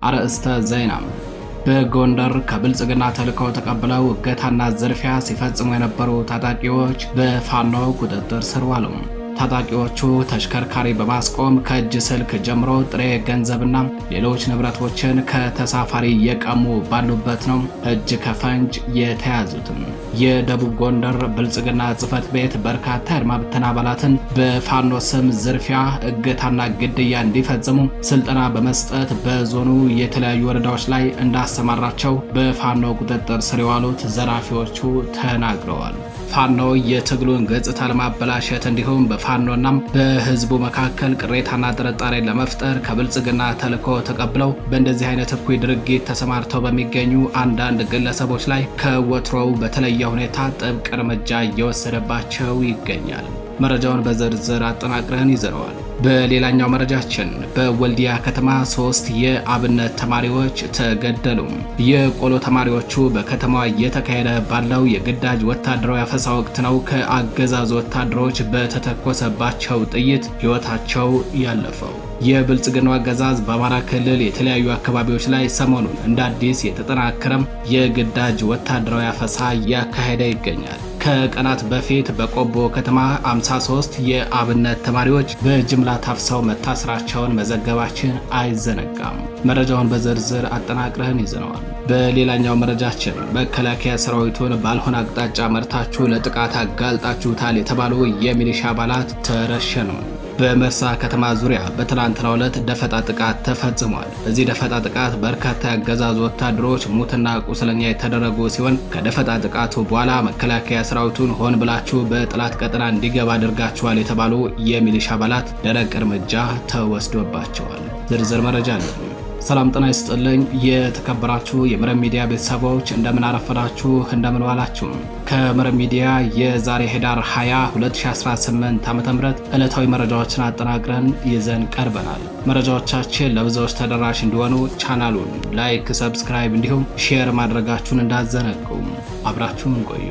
አርእስተ ዜና። በጎንደር ከብልጽግና ተልዕኮ ተቀብለው እገታና ዝርፊያ ሲፈጽሙ የነበሩ ታጣቂዎች በፋኖ ቁጥጥር ስር ዋሉ። ታጣቂዎቹ ተሽከርካሪ በማስቆም ከእጅ ስልክ ጀምሮ ጥሬ ገንዘብና ሌሎች ንብረቶችን ከተሳፋሪ የቀሙ ባሉበት ነው እጅ ከፈንጅ የተያዙትም። የደቡብ ጎንደር ብልጽግና ጽሕፈት ቤት በርካታ የአድማ ብተና አባላትን በፋኖ ስም ዝርፊያ፣ እገታና ግድያ እንዲፈጽሙ ስልጠና በመስጠት በዞኑ የተለያዩ ወረዳዎች ላይ እንዳሰማራቸው በፋኖ ቁጥጥር ስር የዋሉት ዘራፊዎቹ ተናግረዋል። ፋኖ የትግሉን ገጽታ ለማበላሸት እንዲሁም በፋኖና በህዝቡ መካከል ቅሬታና ጥርጣሬ ለመፍጠር ከብልጽግና ተልዕኮ ተቀብለው በእንደዚህ አይነት እኩይ ድርጊት ተሰማርተው በሚገኙ አንዳንድ ግለሰቦች ላይ ከወትሮው በተለየ ሁኔታ ጥብቅ እርምጃ እየወሰደባቸው ይገኛል። መረጃውን በዝርዝር አጠናቅረን ይዘነዋል። በሌላኛው መረጃችን በወልዲያ ከተማ 3 የአብነት ተማሪዎች ተገደሉ። የቆሎ ተማሪዎቹ በከተማዋ እየተካሄደ ባለው የግዳጅ ወታደራዊ አፈሳ ወቅት ነው ከአገዛዙ ወታደሮች በተተኮሰባቸው ጥይት ሕይወታቸው ያለፈው። የብልጽግናው አገዛዝ በአማራ ክልል የተለያዩ አካባቢዎች ላይ ሰሞኑን እንደ አዲስ የተጠናከረም የግዳጅ ወታደራዊ አፈሳ እያካሄደ ይገኛል። ከቀናት በፊት በቆቦ ከተማ 53 የአብነት ተማሪዎች በጅምላ ታፍሰው መታሰራቸውን መዘገባችን አይዘነጋም። መረጃውን በዝርዝር አጠናቅረን ይዘነዋል። በሌላኛው መረጃችን መከላከያ ሰራዊቱን ባልሆነ አቅጣጫ መርታችሁ ለጥቃት አጋልጣችሁታል የተባሉ የሚሊሻ አባላት ተረሸኑ። በመርሳ ከተማ ዙሪያ በትናንትናው ዕለት ደፈጣ ጥቃት ተፈጽሟል። በዚህ ደፈጣ ጥቃት በርካታ ያገዛዙ ወታደሮች ሙትና ቁስለኛ የተደረጉ ሲሆን ከደፈጣ ጥቃቱ በኋላ መከላከያ ሰራዊቱን ሆን ብላችሁ በጥላት ቀጠና እንዲገባ አድርጋችኋል የተባሉ የሚሊሻ አባላት ደረቅ እርምጃ ተወስዶባቸዋል። ዝርዝር መረጃ አለን። ሰላም ጤና ይስጥልኝ። የተከበራችሁ የመረብ ሚዲያ ቤተሰቦች እንደምን አረፈዳችሁ፣ እንደምን ዋላችሁ። ከመረብ ሚዲያ የዛሬ ህዳር 20 2018 ዓ.ም ዕለታዊ መረጃዎችን አጠናቅረን ይዘን ቀርበናል። መረጃዎቻችን ለብዙዎች ተደራሽ እንዲሆኑ ቻናሉን ላይክ፣ ሰብስክራይብ እንዲሁም ሼር ማድረጋችሁን እንዳትዘነጉ። አብራችሁን ቆዩ።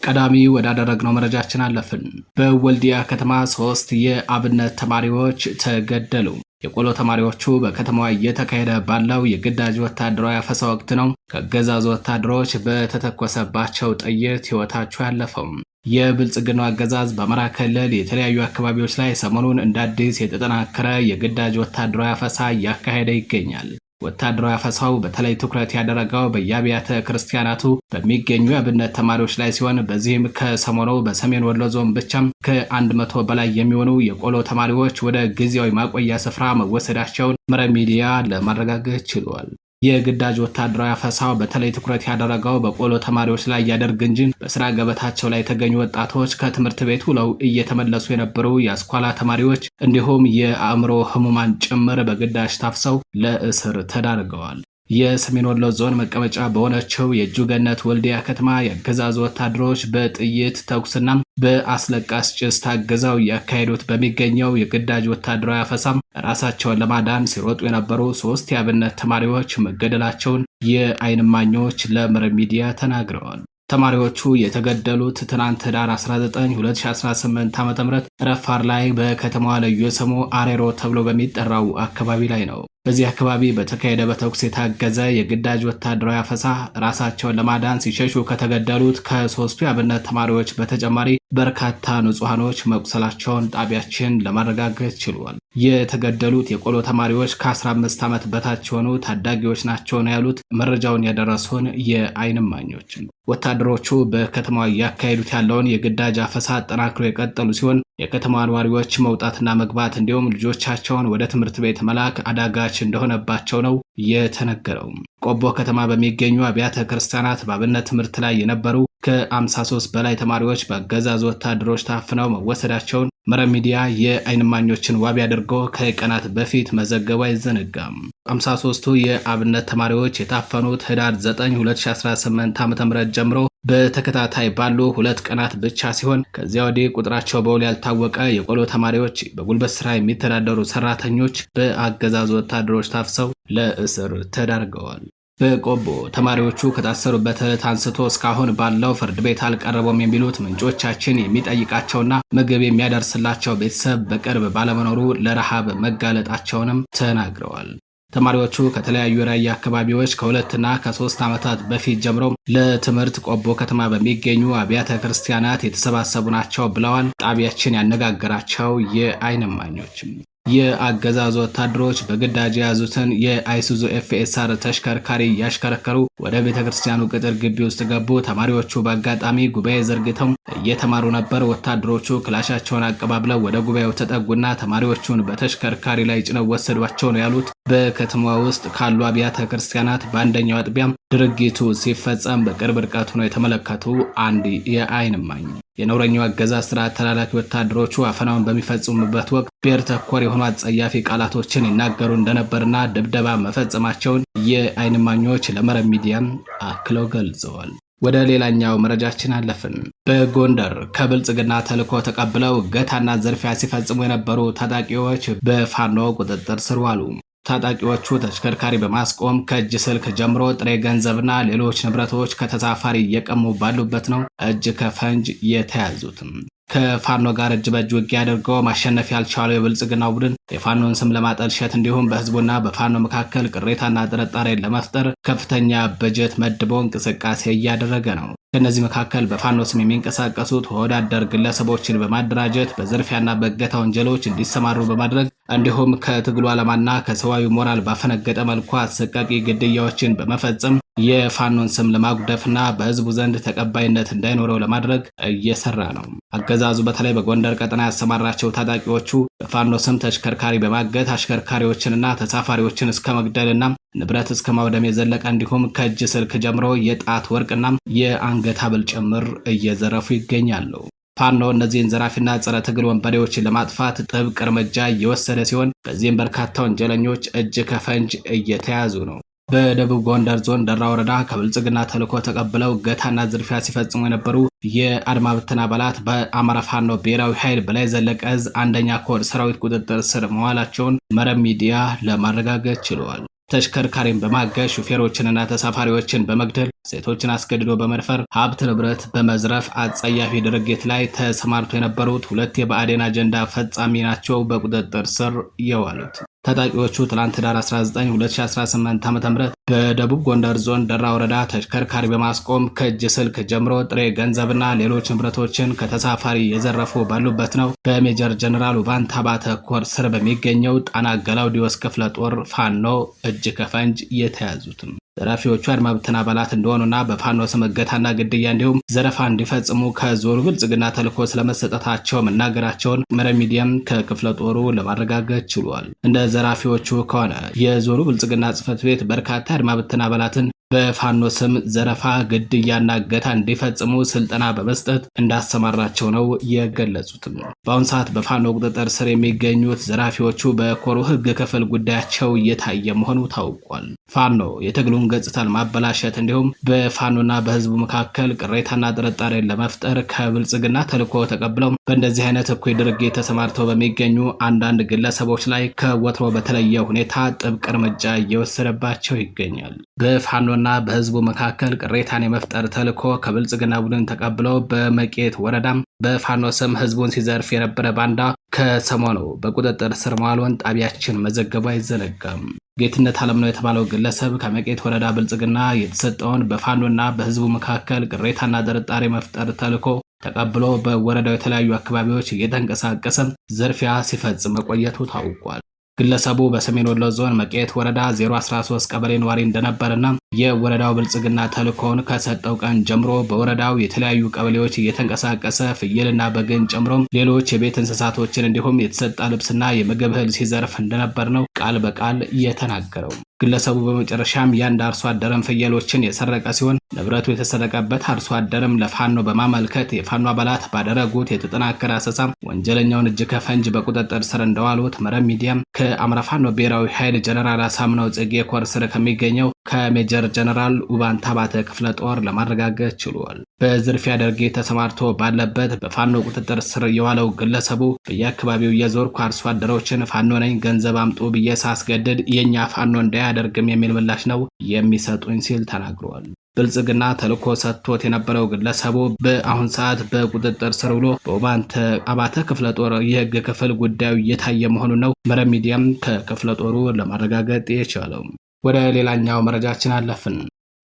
ቀዳሚ ወዳደረግነው መረጃችን አለፍን። በወልዲያ ከተማ 3 የአብነት ተማሪዎች ተገደሉ። የቆሎ ተማሪዎቹ በከተማዋ እየተካሄደ ባለው የግዳጅ ወታደራዊ አፈሳ ወቅት ነው ከአገዛዙ ወታደሮች በተተኮሰባቸው ጥይት ሕይወታቸው ያለፈው። የብልጽግናው አገዛዝ በአማራ ክልል የተለያዩ አካባቢዎች ላይ ሰሞኑን እንደ አዲስ የተጠናከረ የግዳጅ ወታደራዊ አፈሳ እያካሄደ ይገኛል። ወታደራዊ አፈሳው በተለይ ትኩረት ያደረገው በየአብያተ ክርስቲያናቱ በሚገኙ የአብነት ተማሪዎች ላይ ሲሆን በዚህም ከሰሞኑ በሰሜን ወሎ ዞን ብቻም ከ100 በላይ የሚሆኑ የቆሎ ተማሪዎች ወደ ጊዜያዊ ማቆያ ስፍራ መወሰዳቸውን መረብ ሚዲያ ለማረጋገጥ ችሏል። የግዳጅ ወታደራዊ አፈሳው በተለይ ትኩረት ያደረገው በቆሎ ተማሪዎች ላይ ያደርግ እንጂ በስራ ገበታቸው ላይ የተገኙ ወጣቶች፣ ከትምህርት ቤት ውለው እየተመለሱ የነበሩ የአስኳላ ተማሪዎች እንዲሁም የአእምሮ ህሙማን ጭምር በግዳጅ ታፍሰው ለእስር ተዳርገዋል። የሰሜን ወሎ ዞን መቀመጫ በሆነችው የእጁገነት ወልዲያ ከተማ የአገዛዙ ወታደሮች በጥይት ተኩስና በአስለቃስ ጭስ ታግዘው ያካሄዱት በሚገኘው የግዳጅ ወታደራዊ አፈሳም ራሳቸውን ለማዳን ሲሮጡ የነበሩ 3 የአብነት ተማሪዎች መገደላቸውን የዓይን እማኞች ለመረብ ሚዲያ ተናግረዋል። ተማሪዎቹ የተገደሉት ትናንት ህዳር 19 2018 ዓ.ም ረፋር ላይ በከተማዋ ልዩ ስሙ አሬሮ ተብሎ በሚጠራው አካባቢ ላይ ነው። በዚህ አካባቢ በተካሄደ በተኩስ የታገዘ የግዳጅ ወታደራዊ አፈሳ ራሳቸውን ለማዳን ሲሸሹ ከተገደሉት ከ3ቱ የአብነት ተማሪዎች በተጨማሪ በርካታ ንጹሃኖች መቁሰላቸውን ጣቢያችን ለማረጋገጥ ችሏል። የተገደሉት የቆሎ ተማሪዎች ከ15 ዓመት በታች የሆኑ ታዳጊዎች ናቸው ነው ያሉት መረጃውን ያደረሱን የዓይን እማኞች። ወታደሮቹ በከተማዋ እያካሄዱት ያለውን የግዳጅ አፈሳ አጠናክሮ የቀጠሉ ሲሆን የከተማ ነዋሪዎች መውጣትና መግባት እንዲሁም ልጆቻቸውን ወደ ትምህርት ቤት መላክ አዳጋች እንደሆነባቸው ነው የተነገረው። ቆቦ ከተማ በሚገኙ አብያተ ክርስቲያናት በአብነት ትምህርት ላይ የነበሩ ከ53 በላይ ተማሪዎች በአገዛዙ ወታደሮች ታፍነው መወሰዳቸውን መረብ ሚዲያ የዓይን እማኞችን ዋቢ አድርጎ ከቀናት በፊት መዘገቡ አይዘነጋም። 53ቱ የአብነት ተማሪዎች የታፈኑት ህዳር 9 2018 ዓ.ም ጀምሮ በተከታታይ ባሉ 2 ቀናት ብቻ ሲሆን ከዚያ ወዲህ ቁጥራቸው በውል ያልታወቀ የቆሎ ተማሪዎች፣ በጉልበት ስራ የሚተዳደሩ ሰራተኞች በአገዛዙ ወታደሮች ታፍሰው ለእስር ተዳርገዋል። በቆቦ ተማሪዎቹ ከታሰሩበት ዕለት አንስቶ እስካሁን ባለው ፍርድ ቤት አልቀረቡም የሚሉት ምንጮቻችን የሚጠይቃቸውና ምግብ የሚያደርስላቸው ቤተሰብ በቅርብ ባለመኖሩ ለረሃብ መጋለጣቸውንም ተናግረዋል። ተማሪዎቹ ከተለያዩ የራያ አካባቢዎች ከ2 እና ከ3 ዓመታት በፊት ጀምሮ ለትምህርት ቆቦ ከተማ በሚገኙ አብያተ ክርስቲያናት የተሰባሰቡ ናቸው ብለዋል ጣቢያችን ያነጋገራቸው የዓይን እማኞችም። የአገዛዙ ወታደሮች በግዳጅ የያዙትን የአይሱዙ ኤፍኤስአር ተሽከርካሪ እያሽከረከሩ ወደ ቤተክርስቲያኑ ቅጥር ግቢ ውስጥ ገቡ። ተማሪዎቹ በአጋጣሚ ጉባኤ ዘርግተው እየተማሩ ነበር። ወታደሮቹ ክላሻቸውን አቀባብለው ወደ ጉባኤው ተጠጉና ተማሪዎቹን በተሽከርካሪ ላይ ጭነው ወሰዷቸው ነው ያሉት። በከተማ ውስጥ ካሉ አብያተ ክርስቲያናት በአንደኛው አጥቢያም ድርጊቱ ሲፈጸም በቅርብ ርቀት ሆነው የተመለከቱ አንድ የዓይን እማኝ የነውረኛው አገዛዝ ስርዓት ተላላኪ ወታደሮቹ አፈናውን በሚፈጽሙበት ወቅት ብሔር ተኮር የሆኑ አጸያፊ ቃላቶችን ይናገሩ እንደነበርና ድብደባ መፈጸማቸውን የዓይን እማኞች ለመረብ ሚዲያም አክለው ገልጸዋል። ወደ ሌላኛው መረጃችን አለፍን። በጎንደር ከብልጽግና ተልዕኮ ተቀብለው እገታና ዝርፊያ ሲፈጽሙ የነበሩ ታጣቂዎች በፋኖ ቁጥጥር ስር ዋሉ። ታጣቂዎቹ ተሽከርካሪ በማስቆም ከእጅ ስልክ ጀምሮ ጥሬ ገንዘብና ሌሎች ንብረቶች ከተሳፋሪ እየቀሙ ባሉበት ነው እጅ ከፈንጅ የተያዙትም። ከፋኖ ጋር እጅ በእጅ ውጊያ አድርገው ማሸነፍ ያልቻለው የብልጽግናው ቡድን የፋኖን ስም ለማጠልሸት እንዲሁም በህዝቡና በፋኖ መካከል ቅሬታና ጥርጣሬ ለመፍጠር ከፍተኛ በጀት መድቦ እንቅስቃሴ እያደረገ ነው። ከነዚህ መካከል በፋኖ ስም የሚንቀሳቀሱት ወዳደር ግለሰቦችን በማደራጀት በዝርፊያና በእገታ ወንጀሎች እንዲሰማሩ በማድረግ እንዲሁም ከትግሉ ዓላማና ከሰዋዊ ሞራል ባፈነገጠ መልኩ አሰቃቂ ግድያዎችን በመፈጸም የፋኖን ስም ለማጉደፍና በህዝቡ ዘንድ ተቀባይነት እንዳይኖረው ለማድረግ እየሰራ ነው። አገዛዙ በተለይ በጎንደር ቀጠና ያሰማራቸው ታጣቂዎቹ በፋኖ ስም ተሽከርካሪ በማገት አሽከርካሪዎችንና ተሳፋሪዎችን እስከ መግደልና ንብረት እስከ ማውደም የዘለቀ እንዲሁም ከእጅ ስልክ ጀምሮ የጣት ወርቅና የአንገት ሐብል ጭምር እየዘረፉ ይገኛሉ። ፋኖ እነዚህን ዘራፊና ጸረ ትግል ወንበዴዎችን ለማጥፋት ጥብቅ እርምጃ እየወሰደ ሲሆን በዚህም በርካታ ወንጀለኞች እጅ ከፈንጅ እየተያዙ ነው። በደቡብ ጎንደር ዞን ደራ ወረዳ ከብልጽግና ተልዕኮ ተቀብለው እገታና ዝርፊያ ሲፈጽሙ የነበሩ የአድማ ብተና አባላት በአማራ ፋኖ ብሔራዊ ኃይል በላይ ዘለቀ ዕዝ 1ኛ ኮር ሰራዊት ቁጥጥር ስር መዋላቸውን መረብ ሚዲያ ለማረጋገጥ ችሏል። ተሽከርካሪን በማገዝ ሹፌሮችንና ተሳፋሪዎችን በመግደል ሴቶችን አስገድዶ በመድፈር ሀብት ንብረት በመዝረፍ አጸያፊ ድርጊት ላይ ተሰማርቶ የነበሩት 2 የብአዴን አጀንዳ ፈጻሚ ናቸው በቁጥጥር ስር የዋሉት። ታጣቂዎቹ ትላንት ዳር 19 2018 ዓ.ም በደቡብ ጎንደር ዞን ደራ ወረዳ ተሽከርካሪ በማስቆም ከእጅ ስልክ ጀምሮ ጥሬ ገንዘብና ሌሎች ንብረቶችን ከተሳፋሪ የዘረፉ ባሉበት ነው በሜጀር ጀነራል ባንታ ባተ ኮር ስር በሚገኘው ጣና ገላውዲዮስ ክፍለ ጦር ፋኖ እጅ ከፈንጅ የተያዙትም። ዘራፊዎቹ አድማ ብተና አባላት እንደሆኑና በፋኖ ስም እገታና ግድያ እንዲሁም ዘረፋ እንዲፈጽሙ ከዞኑ ብልጽግና ተልዕኮ ስለመሰጠታቸው መናገራቸውን መረብ ሚዲያም ከክፍለ ጦሩ ለማረጋገጥ ችሏል። እንደ ዘራፊዎቹ ከሆነ የዞኑ ብልጽግና ጽሕፈት ቤት በርካታ አድማ ብተና አባላትን በፋኖ ስም ዘረፋ፣ ግድያና እገታ እንዲፈጽሙ ስልጠና በመስጠት እንዳሰማራቸው ነው የገለጹትም። በአሁኑ ሰዓት በፋኖ ቁጥጥር ስር የሚገኙት ዘራፊዎቹ በኮሩ ሕግ ክፍል ጉዳያቸው እየታየ መሆኑ ታውቋል። ፋኖ የትግሉን ገጽታ ማበላሸት እንዲሁም በፋኖና በህዝቡ መካከል ቅሬታና ጥርጣሬን ለመፍጠር ከብልጽግና ተልዕኮ ተቀብለው በእንደዚህ አይነት እኩይ ድርጊት ተሰማርተው በሚገኙ አንዳንድ ግለሰቦች ላይ ከወትሮ በተለየ ሁኔታ ጥብቅ እርምጃ እየወሰደባቸው ይገኛል። በፋኖና በህዝቡ መካከል ቅሬታን የመፍጠር ተልዕኮ ከብልጽግና ቡድን ተቀብለው በመቄት ወረዳም በፋኖ ስም ህዝቡን ሲዘርፍ የነበረ ባንዳ ከሰሞኑ በቁጥጥር ስር መዋሉን ጣቢያችን መዘገቡ አይዘነጋም። ጌትነት አለምነው የተባለው ግለሰብ ከመቄት ወረዳ ብልጽግና የተሰጠውን በፋኖና በህዝቡ መካከል ቅሬታና ጥርጣሬ መፍጠር ተልዕኮ ተቀብሎ በወረዳው የተለያዩ አካባቢዎች እየተንቀሳቀሰ ዝርፊያ ሲፈጽም መቆየቱ ታውቋል። ግለሰቡ በሰሜን ወሎ ዞን መቄት ወረዳ 013 ቀበሌ ነዋሪ እንደነበርና የወረዳው ብልጽግና ተልዕኮውን ከሰጠው ቀን ጀምሮ በወረዳው የተለያዩ ቀበሌዎች እየተንቀሳቀሰ ፍየልና በግን ጨምሮ ሌሎች የቤት እንስሳቶችን እንዲሁም የተሰጣ ልብስና የምግብ እህል ሲዘርፍ እንደነበር ነው ቃል በቃል የተናገረው። ግለሰቡ በመጨረሻም ያንድ አርሶ አደረም ፍየሎችን የሰረቀ ሲሆን ንብረቱ የተሰረቀበት አርሶ አደረም ለፋኖ በማመልከት የፋኖ አባላት ባደረጉት የተጠናከረ አሰሳ ወንጀለኛውን እጅ ከፈንጅ በቁጥጥር ስር እንደዋሉት መረብ ሚዲያም ከአማራ ፋኖ ብሔራዊ ኃይል ጀነራል አሳምነው ጽጌ ኮር ስር ከሚገኘው ከሜጀር ጀነራል ኡባንታ ባተ ክፍለ ጦር ለማረጋገጥ ችሏል። በዝርፊያ ድርጊት ተሰማርቶ ባለበት በፋኖ ቁጥጥር ስር የዋለው ግለሰቡ በየአካባቢው የዞርኩ አርሶ አደሮችን ፋኖ ነኝ ገንዘብ አምጡ ብዬ ሳስገድድ የኛ ፋኖ እንዳያደርግም የሚል ምላሽ ነው የሚሰጡኝ ሲል ተናግሯል። ብልጽግና ተልኮ ሰጥቶት የነበረው ግለሰቡ በአሁን ሰዓት በቁጥጥር ስር ውሎ በኡባንታ አባተ ክፍለ ጦር የህግ ክፍል ጉዳዩ እየታየ መሆኑን ነው መረብ ሚዲያም ከክፍለ ጦሩ ለማረጋገጥ የቻለው። ወደ ሌላኛው መረጃችን አለፍን።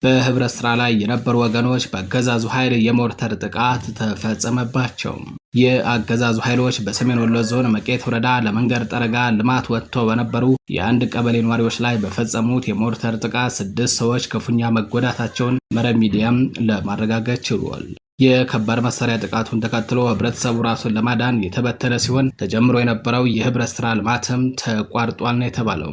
በህብረት ስራ ላይ የነበሩ ወገኖች በአገዛዙ ኃይል የሞርተር ጥቃት ተፈጸመባቸው። የአገዛዙ ኃይሎች በሰሜን ወሎ ዞን መቄት ወረዳ ለመንገድ ጠረጋ ልማት ወጥተው በነበሩ የአንድ ቀበሌ ነዋሪዎች ላይ በፈጸሙት የሞርተር ጥቃት 6 ሰዎች ክፉኛ መጎዳታቸውን መረብ ሚዲያም ለማረጋገጥ ችሏል። የከባድ መሳሪያ ጥቃቱን ተከትሎ ህብረተሰቡ ራሱን ለማዳን የተበተነ ሲሆን ተጀምሮ የነበረው የህብረት ስራ ልማትም ተቋርጧል ነው የተባለው።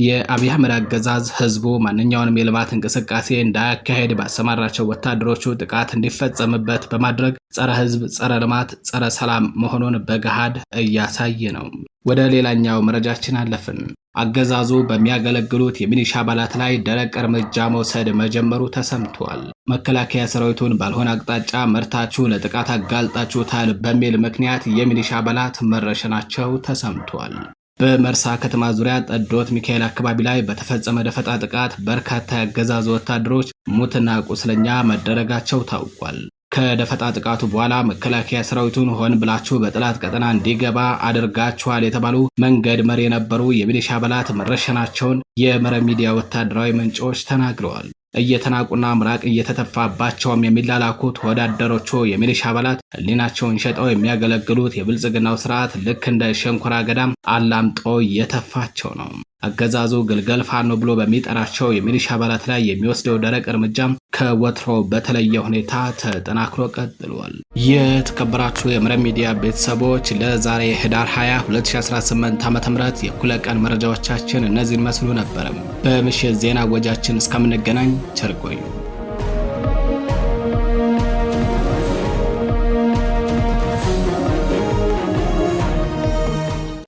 የአብይ አህመድ አገዛዝ ህዝቡ ማንኛውንም የልማት እንቅስቃሴ እንዳያካሄድ ባሰማራቸው ወታደሮቹ ጥቃት እንዲፈጸምበት በማድረግ ጸረ ህዝብ፣ ጸረ ልማት፣ ጸረ ሰላም መሆኑን በገሃድ እያሳየ ነው። ወደ ሌላኛው መረጃችን አለፍን። አገዛዙ በሚያገለግሉት የሚሊሻ አባላት ላይ ደረቅ እርምጃ መውሰድ መጀመሩ ተሰምቷል። መከላከያ ሰራዊቱን ባልሆነ አቅጣጫ መርታችሁ ለጥቃት አጋልጣችሁታል በሚል ምክንያት የሚሊሻ አባላት መረሸናቸው ተሰምቷል። በመርሳ ከተማ ዙሪያ ጠዶት ሚካኤል አካባቢ ላይ በተፈጸመ ደፈጣ ጥቃት በርካታ ያገዛዙ ወታደሮች ሙትና ቁስለኛ መደረጋቸው ታውቋል። ከደፈጣ ጥቃቱ በኋላ መከላከያ ሰራዊቱን ሆን ብላችሁ በጠላት ቀጠና እንዲገባ አድርጋችኋል የተባሉ መንገድ መሪ የነበሩ የሚሊሻ አባላት መረሸናቸውን የመረብ ሚዲያ ወታደራዊ ምንጮች ተናግረዋል። እየተናቁና ምራቅ እየተተፋባቸውም የሚላላኩት ወዳደሮቹ የሚሊሻ አባላት ህሊናቸውን ሸጠው የሚያገለግሉት የብልጽግናው ስርዓት ልክ እንደ ሸንኮራ አገዳም አላምጦ እየተፋቸው ነው። አገዛዙ ግልገል ፋኖ ብሎ በሚጠራቸው የሚሊሻ አባላት ላይ የሚወስደው ደረቅ እርምጃም ከወትሮ በተለየ ሁኔታ ተጠናክሮ ቀጥሏል። የተከበራችሁ የመረብ ሚዲያ ቤተሰቦች ለዛሬ ህዳር 20 2018 ዓ.ም የእኩለ ቀን መረጃዎቻችን እነዚህን መስሉ ነበር። በምሽት ዜና ወጃችን እስከምንገናኝ ቸር ቆዩ።